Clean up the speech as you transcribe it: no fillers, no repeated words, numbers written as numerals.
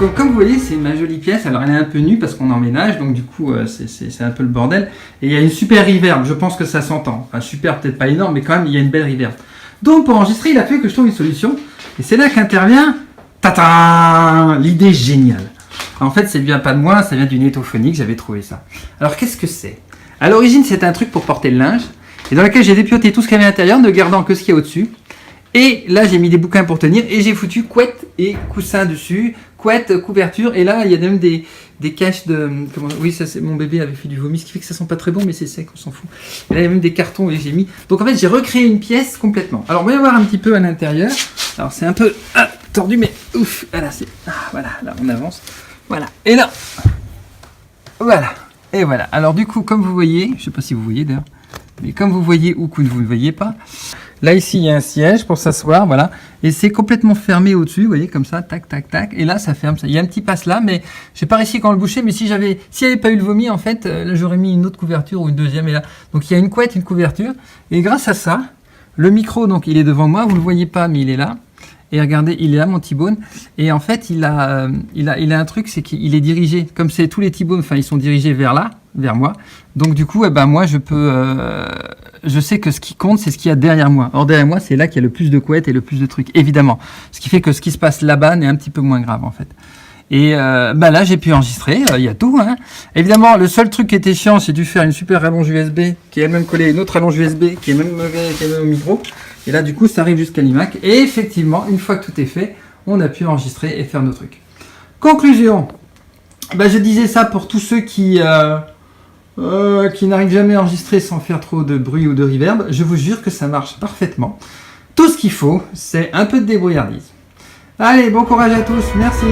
comme vous voyez, c'est ma jolie pièce. Alors elle est un peu nue parce qu'on emménage, donc du coup c'est un peu le bordel. Et il y a une super reverb, je pense que ça s'entend. Enfin super, peut-être pas énorme, mais quand même il y a une belle reverb. Donc pour enregistrer, il a fait que je trouve une solution. Et c'est là qu'intervient l'idée géniale. En fait, ça ne vient pas de moi, ça vient d'une Netophonique, j'avais trouvé ça. Alors qu'est-ce que c'est? À l'origine, c'est un truc pour porter le linge, et dans lequel j'ai dépioté tout ce qu'il y avait à l'intérieur, ne gardant que ce qu'il y a au-dessus. Et là, j'ai mis des bouquins pour tenir, et j'ai foutu couette et coussin dessus, couette, couverture, et là, il y a même des caches de... Oui, ça, c'est mon bébé avait fait du vomi, ce qui fait que ça sent pas très bon, mais c'est sec, on s'en fout. Et là, il y a même des cartons que j'ai mis. Donc en fait, j'ai recréé une pièce complètement. Alors, on va y voir un petit peu à l'intérieur. Alors, c'est un peu tordu, mais ouf, voilà, voilà, là, on avance. Voilà, et là, voilà, et voilà. Alors du coup, comme vous voyez, je sais pas si vous voyez d'ailleurs, mais comme vous voyez ou que vous ne voyez pas, là ici il y a un siège pour s'asseoir, voilà, et c'est complètement fermé au-dessus, vous voyez, comme ça, tac, tac, tac, et là ça ferme, il y a un petit passe là, mais j'ai pas réussi quand le boucher, mais s'il n'y avait pas eu le vomi, en fait, là j'aurais mis une autre couverture ou une deuxième, et là, donc il y a une couette, une couverture, et grâce à ça, le micro, donc il est devant moi, vous le voyez pas, mais il est là. Et regardez, il est là, mon T-Bone. Et en fait, il a un truc, c'est qu'il est dirigé. Comme c'est tous les T-Bone, enfin, ils sont dirigés vers là, vers moi. Donc, du coup, moi, je sais que ce qui compte, c'est ce qu'il y a derrière moi. Or, derrière moi, c'est là qu'il y a le plus de couettes et le plus de trucs, évidemment. Ce qui fait que ce qui se passe là-bas n'est un petit peu moins grave, en fait. Et là, j'ai pu enregistrer, il y a tout. Hein. Évidemment, le seul truc qui était chiant, c'est dû faire une super rallonge USB qui est elle-même collée à une autre rallonge USB qui est même au micro. Et là, du coup, ça arrive jusqu'à l'iMac. Et effectivement, une fois que tout est fait, on a pu enregistrer et faire nos trucs. Conclusion. Je disais ça pour tous ceux qui n'arrivent jamais à enregistrer sans faire trop de bruit ou de reverb. Je vous jure que ça marche parfaitement. Tout ce qu'il faut, c'est un peu de débrouillardise. Allez, bon courage à tous. Merci.